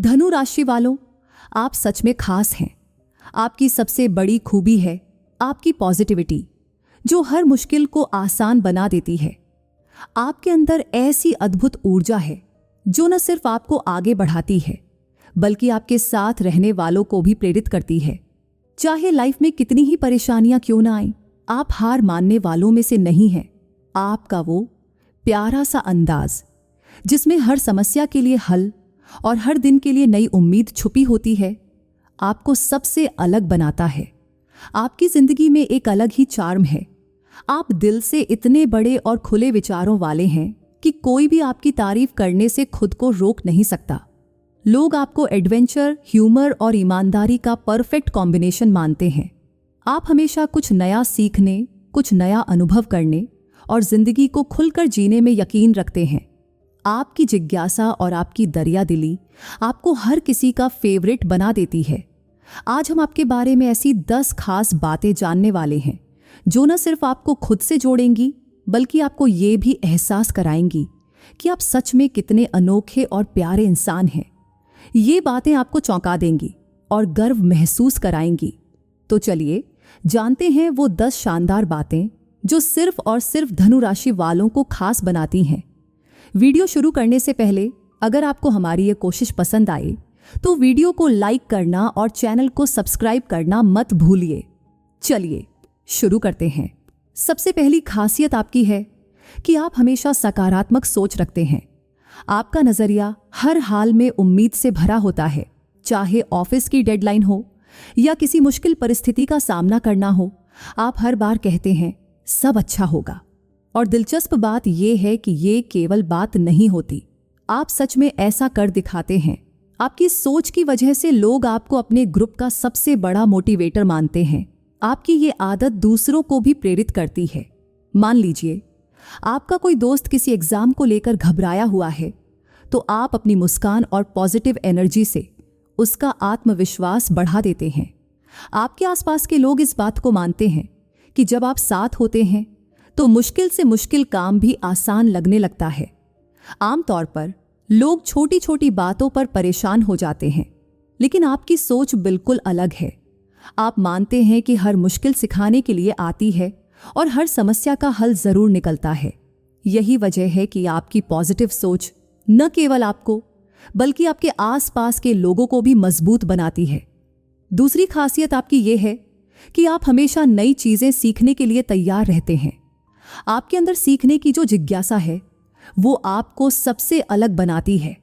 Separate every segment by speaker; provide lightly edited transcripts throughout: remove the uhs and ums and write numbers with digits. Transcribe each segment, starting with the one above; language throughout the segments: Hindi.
Speaker 1: धनु राशि वालों, आप सच में खास हैं। आपकी सबसे बड़ी खूबी है आपकी पॉजिटिविटी, जो हर मुश्किल को आसान बना देती है। आपके अंदर ऐसी अद्भुत ऊर्जा है जो न सिर्फ आपको आगे बढ़ाती है, बल्कि आपके साथ रहने वालों को भी प्रेरित करती है। चाहे लाइफ में कितनी ही परेशानियां क्यों ना आएं, आप हार मानने वालों में से नहीं हैं। आपका वो प्यारा सा अंदाज, जिसमें हर समस्या के लिए हल और हर दिन के लिए नई उम्मीद छुपी होती है, आपको सबसे अलग बनाता है। आपकी जिंदगी में एक अलग ही चार्म है। आप दिल से इतने बड़े और खुले विचारों वाले हैं कि कोई भी आपकी तारीफ करने से खुद को रोक नहीं सकता। लोग आपको एडवेंचर, ह्यूमर और ईमानदारी का परफेक्ट कॉम्बिनेशन मानते हैं। आप हमेशा कुछ नया सीखने, कुछ नया अनुभव करने और जिंदगी को खुलकर जीने में यकीन रखते हैं। आपकी जिज्ञासा और आपकी दरियादिली आपको हर किसी का फेवरेट बना देती है। आज हम आपके बारे में ऐसी 10 खास बातें जानने वाले हैं जो न सिर्फ आपको खुद से जोड़ेंगी, बल्कि आपको ये भी एहसास कराएंगी कि आप सच में कितने अनोखे और प्यारे इंसान हैं। ये बातें आपको चौंका देंगी और गर्व महसूस कराएंगी। तो चलिए जानते हैं वो 10 शानदार बातें जो सिर्फ और सिर्फ धनु राशि वालों को खास बनाती हैं। वीडियो शुरू करने से पहले अगर आपको हमारी ये कोशिश पसंद आए तो वीडियो को लाइक करना और चैनल को सब्सक्राइब करना मत भूलिए। चलिए शुरू करते हैं। सबसे पहली खासियत आपकी है कि आप हमेशा सकारात्मक सोच रखते हैं। आपका नजरिया हर हाल में उम्मीद से भरा होता है। चाहे ऑफिस की डेडलाइन हो या किसी मुश्किल परिस्थिति का सामना करना हो, आप हर बार कहते हैं सब अच्छा होगा। और दिलचस्प बात यह है कि ये केवल बात नहीं होती, आप सच में ऐसा कर दिखाते हैं। आपकी सोच की वजह से लोग आपको अपने ग्रुप का सबसे बड़ा मोटिवेटर मानते हैं। आपकी ये आदत दूसरों को भी प्रेरित करती है। मान लीजिए आपका कोई दोस्त किसी एग्जाम को लेकर घबराया हुआ है, तो आप अपनी मुस्कान और पॉजिटिव एनर्जी से उसका आत्मविश्वास बढ़ा देते हैं। आपके आसपास के लोग इस बात को मानते हैं कि जब आप साथ होते हैं तो मुश्किल से मुश्किल काम भी आसान लगने लगता है। आमतौर पर लोग छोटी छोटी बातों पर परेशान हो जाते हैं, लेकिन आपकी सोच बिल्कुल अलग है। आप मानते हैं कि हर मुश्किल सिखाने के लिए आती है और हर समस्या का हल जरूर निकलता है। यही वजह है कि आपकी पॉजिटिव सोच न केवल आपको, बल्कि आपके आसपास के लोगों को भी मजबूत बनाती है। दूसरी खासियत आपकी ये है कि आप हमेशा नई चीजें सीखने के लिए तैयार रहते हैं। आपके अंदर सीखने की जो जिज्ञासा है वो आपको सबसे अलग बनाती है।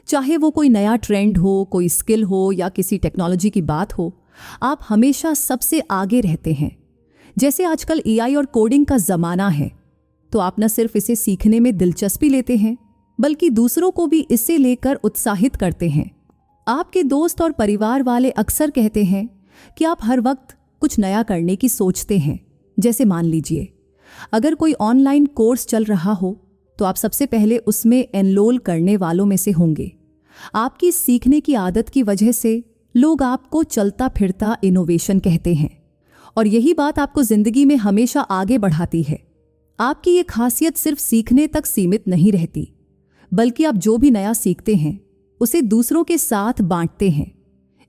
Speaker 1: चाहे वो कोई नया ट्रेंड हो, कोई स्किल हो या किसी टेक्नोलॉजी की बात हो, आप हमेशा सबसे आगे रहते हैं। जैसे आजकल एआई और कोडिंग का जमाना है, तो आप न सिर्फ इसे सीखने में दिलचस्पी लेते हैं, बल्कि दूसरों को भी इसे लेकर उत्साहित करते हैं। आपके दोस्त और परिवार वाले अक्सर कहते हैं कि आप हर वक्त कुछ नया करने की सोचते हैं। जैसे मान लीजिए अगर कोई ऑनलाइन कोर्स चल रहा हो तो आप सबसे पहले उसमें एनरोल करने वालों में से होंगे। आपकी सीखने की आदत की वजह से लोग आपको चलता फिरता इनोवेशन कहते हैं, और यही बात आपको जिंदगी में हमेशा आगे बढ़ाती है। आपकी ये खासियत सिर्फ सीखने तक सीमित नहीं रहती, बल्कि आप जो भी नया सीखते हैं उसे दूसरों के साथ बांटते हैं।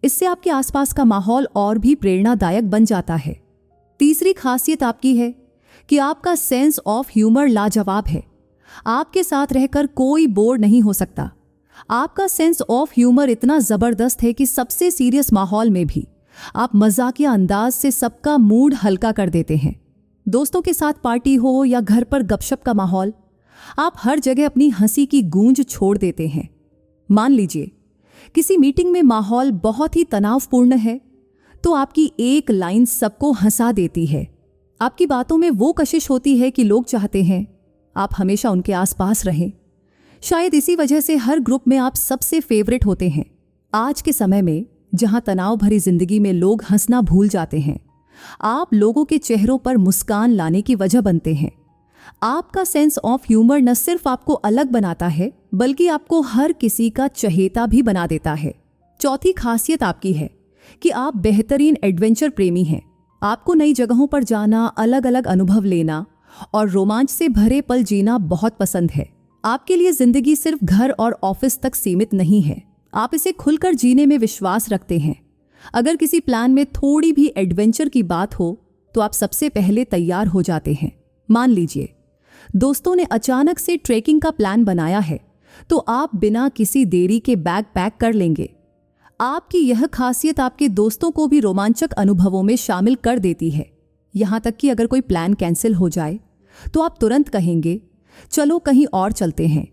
Speaker 1: इससे आपके आसपास का माहौल और भी प्रेरणादायक बन जाता है। तीसरी खासियत आपकी है कि आपका सेंस ऑफ ह्यूमर लाजवाब है। आपके साथ रहकर कोई बोर नहीं हो सकता। आपका सेंस ऑफ ह्यूमर इतना जबरदस्त है कि सबसे सीरियस माहौल में भी आप मजाकिया अंदाज से सबका मूड हल्का कर देते हैं। दोस्तों के साथ पार्टी हो या घर पर गपशप का माहौल, आप हर जगह अपनी हंसी की गूंज छोड़ देते हैं। मान लीजिए किसी मीटिंग में माहौल बहुत ही तनावपूर्ण है, तो आपकी एक लाइन सबको हंसा देती है। आपकी बातों में वो कशिश होती है कि लोग चाहते हैं आप हमेशा उनके आसपास रहें। शायद इसी वजह से हर ग्रुप में आप सबसे फेवरेट होते हैं। आज के समय में जहां तनाव भरी जिंदगी में लोग हंसना भूल जाते हैं, आप लोगों के चेहरों पर मुस्कान लाने की वजह बनते हैं। आपका सेंस ऑफ ह्यूमर न सिर्फ आपको अलग बनाता है, बल्कि आपको हर किसी का चहेता भी बना देता है। चौथी खासियत आपकी है कि आप बेहतरीन एडवेंचर प्रेमी हैं। आपको नई जगहों पर जाना, अलग अलग अनुभव लेना और रोमांच से भरे पल जीना बहुत पसंद है। आपके लिए जिंदगी सिर्फ घर और ऑफिस तक सीमित नहीं है। आप इसे खुलकर जीने में विश्वास रखते हैं। अगर किसी प्लान में थोड़ी भी एडवेंचर की बात हो तो आप सबसे पहले तैयार हो जाते हैं। मान लीजिए दोस्तों ने अचानक से ट्रेकिंग का प्लान बनाया है तो आप बिना किसी देरी के बैग पैक कर लेंगे। आपकी यह खासियत आपके दोस्तों को भी रोमांचक अनुभवों में शामिल कर देती है। यहां तक कि अगर कोई प्लान कैंसिल हो जाए तो आप तुरंत कहेंगे चलो कहीं और चलते हैं।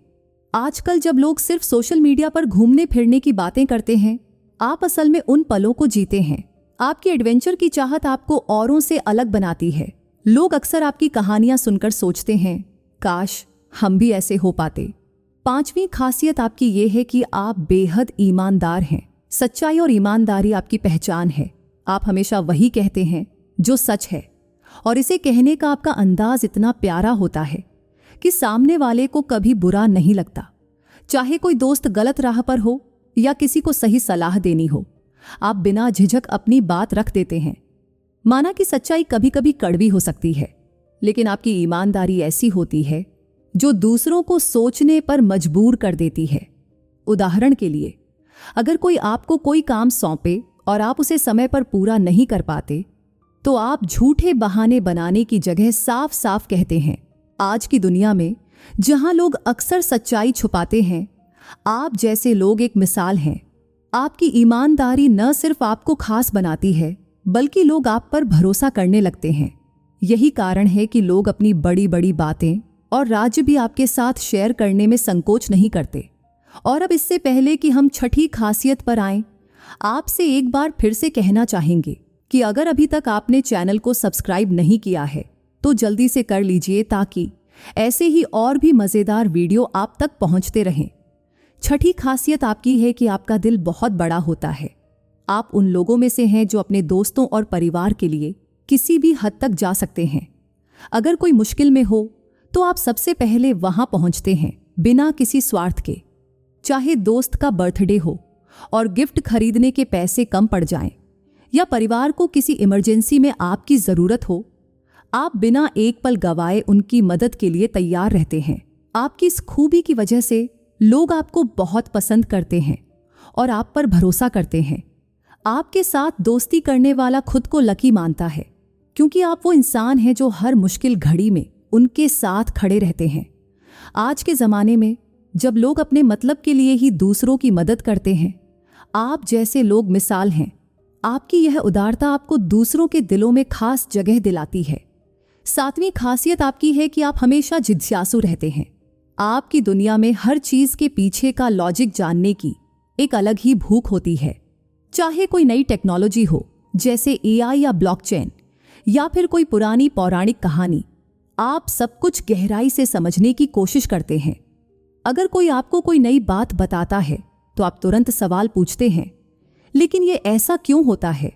Speaker 1: आजकल जब लोग सिर्फ सोशल मीडिया पर घूमने फिरने की बातें करते हैं, आप असल में उन पलों को जीते हैं। आपकी एडवेंचर की चाहत आपको औरों से अलग बनाती है। लोग अक्सर आपकी कहानियां सुनकर सोचते हैं काश हम भी ऐसे हो पाते। पांचवी खासियत आपकी ये है कि आप बेहद ईमानदार हैं। सच्चाई और ईमानदारी आपकी पहचान है। आप हमेशा वही कहते हैं जो सच है और इसे कहने का आपका अंदाज इतना प्यारा होता है कि सामने वाले को कभी बुरा नहीं लगता। चाहे कोई दोस्त गलत राह पर हो या किसी को सही सलाह देनी हो, आप बिना झिझक अपनी बात रख देते हैं। माना कि सच्चाई कभी कभी कड़वी हो सकती है, लेकिन आपकी ईमानदारी ऐसी होती है जो दूसरों को सोचने पर मजबूर कर देती है। उदाहरण के लिए, अगर कोई आपको कोई काम सौंपे और आप उसे समय पर पूरा नहीं कर पाते तो आप झूठे बहाने बनाने की जगह साफ साफ कहते हैं। आज की दुनिया में जहां लोग अक्सर सच्चाई छुपाते हैं, आप जैसे लोग एक मिसाल हैं। आपकी ईमानदारी न सिर्फ आपको खास बनाती है बल्कि लोग आप पर भरोसा करने लगते हैं। यही कारण है कि लोग अपनी बड़ी बड़ी बातें और राज भी आपके साथ शेयर करने में संकोच नहीं करते। और अब इससे पहले कि हम छठी खासियत पर आएं, आपसे एक बार फिर से कहना चाहेंगे कि अगर अभी तक आपने चैनल को सब्सक्राइब नहीं किया है तो जल्दी से कर लीजिए ताकि ऐसे ही और भी मज़ेदार वीडियो आप तक पहुंचते रहें। छठी खासियत आपकी है कि आपका दिल बहुत बड़ा होता है। आप उन लोगों में से हैं जो अपने दोस्तों और परिवार के लिए किसी भी हद तक जा सकते हैं। अगर कोई मुश्किल में हो तो आप सबसे पहले वहां पहुंचते हैं बिना किसी स्वार्थ के। चाहे दोस्त का बर्थडे हो और गिफ्ट खरीदने के पैसे कम पड़ जाएं, या परिवार को किसी इमरजेंसी में आपकी जरूरत हो, आप बिना एक पल गवाए उनकी मदद के लिए तैयार रहते हैं। आपकी इस खूबी की वजह से लोग आपको बहुत पसंद करते हैं और आप पर भरोसा करते हैं। आपके साथ दोस्ती करने वाला खुद को लकी मानता है क्योंकि आप वो इंसान हैं जो हर मुश्किल घड़ी में उनके साथ खड़े रहते हैं। आज के ज़माने में जब लोग अपने मतलब के लिए ही दूसरों की मदद करते हैं, आप जैसे लोग मिसाल हैं। आपकी यह उदारता आपको दूसरों के दिलों में खास जगह दिलाती है। सातवीं खासियत आपकी है कि आप हमेशा जिज्ञासु रहते हैं। आपकी दुनिया में हर चीज के पीछे का लॉजिक जानने की एक अलग ही भूख होती है। चाहे कोई नई टेक्नोलॉजी हो जैसे एआई या ब्लॉकचेन, या फिर कोई पुरानी पौराणिक कहानी, आप सब कुछ गहराई से समझने की कोशिश करते हैं। अगर कोई आपको कोई नई बात बताता है तो आप तुरंत सवाल पूछते हैं, लेकिन ये ऐसा क्यों होता है?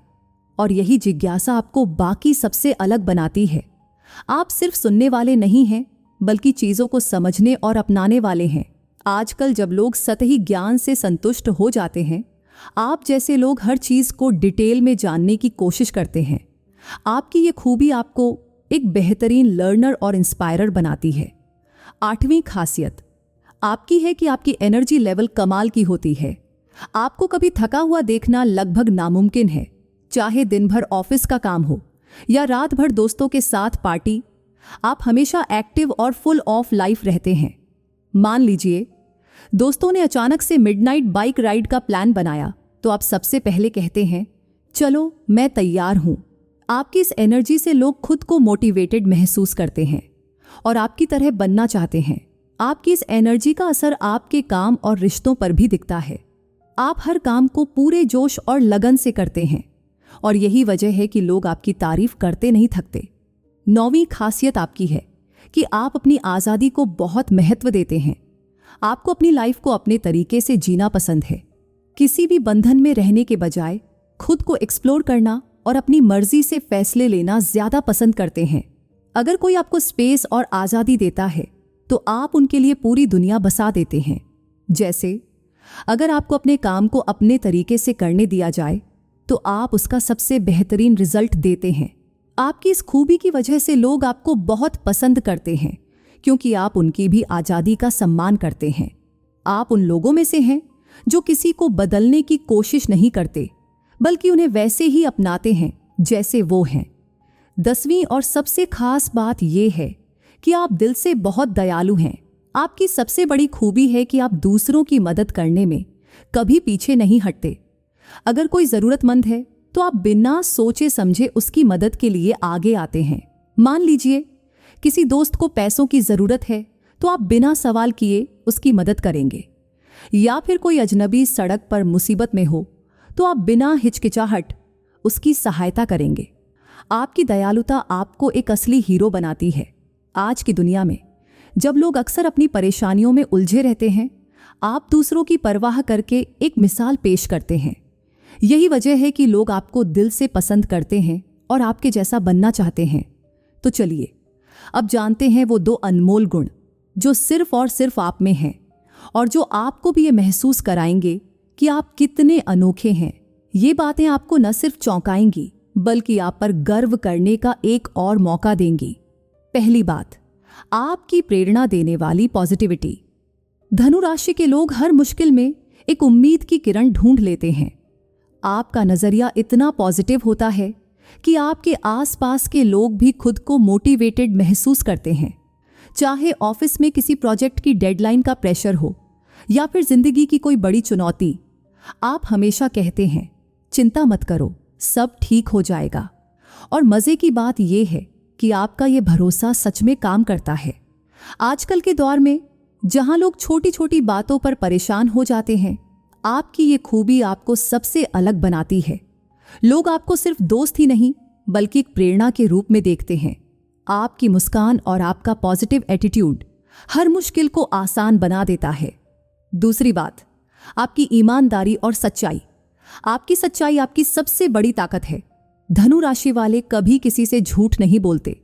Speaker 1: और यही जिज्ञासा आपको बाकी सबसे अलग बनाती है। आप सिर्फ सुनने वाले नहीं हैं बल्कि चीज़ों को समझने और अपनाने वाले हैं। आजकल जब लोग सतही ज्ञान से संतुष्ट हो जाते हैं, आप जैसे लोग हर चीज़ को डिटेल में जानने की कोशिश करते हैं। आपकी ये खूबी आपको एक बेहतरीन लर्नर और इंस्पायरर बनाती है। आठवीं खासियत आपकी है कि आपकी एनर्जी लेवल कमाल की होती है। आपको कभी थका हुआ देखना लगभग नामुमकिन है। चाहे दिन भर ऑफिस का काम हो या रात भर दोस्तों के साथ पार्टी, आप हमेशा एक्टिव और फुल ऑफ लाइफ रहते हैं। मान लीजिए दोस्तों ने अचानक से मिडनाइट बाइक राइड का प्लान बनाया तो आप सबसे पहले कहते हैं चलो मैं तैयार हूं। आपकी इस एनर्जी से लोग खुद को मोटिवेटेड महसूस करते हैं और आपकी तरह बनना चाहते हैं। आपकी इस एनर्जी का असर आपके काम और रिश्तों पर भी दिखता है। आप हर काम को पूरे जोश और लगन से करते हैं और यही वजह है कि लोग आपकी तारीफ करते नहीं थकते। नौवीं खासियत आपकी है कि आप अपनी आज़ादी को बहुत महत्व देते हैं। आपको अपनी लाइफ को अपने तरीके से जीना पसंद है। किसी भी बंधन में रहने के बजाय खुद को एक्सप्लोर करना और अपनी मर्जी से फैसले लेना ज्यादा पसंद करते हैं। अगर कोई आपको स्पेस और आज़ादी देता है तो आप उनके लिए पूरी दुनिया बसा देते हैं। जैसे अगर आपको अपने काम को अपने तरीके से करने दिया जाए तो आप उसका सबसे बेहतरीन रिजल्ट देते हैं। आपकी इस खूबी की वजह से लोग आपको बहुत पसंद करते हैं क्योंकि आप उनकी भी आज़ादी का सम्मान करते हैं। आप उन लोगों में से हैं जो किसी को बदलने की कोशिश नहीं करते, बल्कि उन्हें वैसे ही अपनाते हैं जैसे वो हैं। 10वीं और सबसे खास बात यह है कि आप दिल से बहुत दयालु हैं। आपकी सबसे बड़ी खूबी है कि आप दूसरों की मदद करने में कभी पीछे नहीं हटते। अगर कोई ज़रूरतमंद है तो आप बिना सोचे समझे उसकी मदद के लिए आगे आते हैं। मान लीजिए किसी दोस्त को पैसों की ज़रूरत है तो आप बिना सवाल किए उसकी मदद करेंगे, या फिर कोई अजनबी सड़क पर मुसीबत में हो तो आप बिना हिचकिचाहट उसकी सहायता करेंगे। आपकी दयालुता आपको एक असली हीरो बनाती है। आज की दुनिया में जब लोग अक्सर अपनी परेशानियों में उलझे रहते हैं, आप दूसरों की परवाह करके एक मिसाल पेश करते हैं। यही वजह है कि लोग आपको दिल से पसंद करते हैं और आपके जैसा बनना चाहते हैं। तो चलिए अब जानते हैं वो 2 अनमोल गुण जो सिर्फ और सिर्फ आप में हैं और जो आपको भी ये महसूस कराएंगे कि आप कितने अनोखे हैं। ये बातें आपको न सिर्फ चौंकाएंगी बल्कि आप पर गर्व करने का एक और मौका देंगी। पहली बात, आपकी प्रेरणा देने वाली पॉजिटिविटी। धनु राशि के लोग हर मुश्किल में एक उम्मीद की किरण ढूंढ लेते हैं। आपका नजरिया इतना पॉजिटिव होता है कि आपके आसपास के लोग भी खुद को मोटिवेटेड महसूस करते हैं। चाहे ऑफिस में किसी प्रोजेक्ट की डेडलाइन का प्रेशर हो या फिर जिंदगी की कोई बड़ी चुनौती, आप हमेशा कहते हैं चिंता मत करो, सब ठीक हो जाएगा। और मजे की बात यह है कि आपका ये भरोसा सच में काम करता है। आजकल के दौर में जहां लोग छोटी छोटी बातों पर परेशान हो जाते हैं, आपकी ये खूबी आपको सबसे अलग बनाती है। लोग आपको सिर्फ दोस्त ही नहीं बल्कि एक प्रेरणा के रूप में देखते हैं। आपकी मुस्कान और आपका पॉजिटिव एटीट्यूड हर मुश्किल को आसान बना देता है। दूसरी बात, आपकी ईमानदारी और सच्चाई। आपकी सच्चाई आपकी सबसे बड़ी ताकत है। धनु राशि वाले कभी किसी से झूठ नहीं बोलते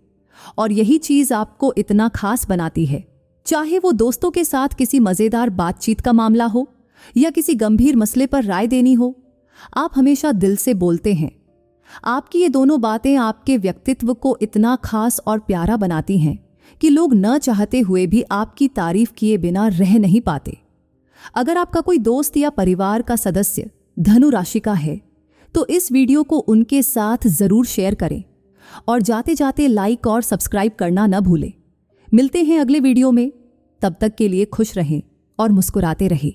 Speaker 1: और यही चीज आपको इतना खास बनाती है। चाहे वो दोस्तों के साथ किसी मजेदार बातचीत का मामला हो या किसी गंभीर मसले पर राय देनी हो, आप हमेशा दिल से बोलते हैं। आपकी ये दोनों बातें आपके व्यक्तित्व को इतना खास और प्यारा बनाती हैं कि लोग न चाहते हुए भी आपकी तारीफ किए बिना रह नहीं पाते। अगर आपका कोई दोस्त या परिवार का सदस्य धनु राशि का है तो इस वीडियो को उनके साथ जरूर शेयर करें और जाते जाते लाइक और सब्सक्राइब करना न भूलें। मिलते हैं अगले वीडियो में, तब तक के लिए खुश रहें और मुस्कुराते रहें।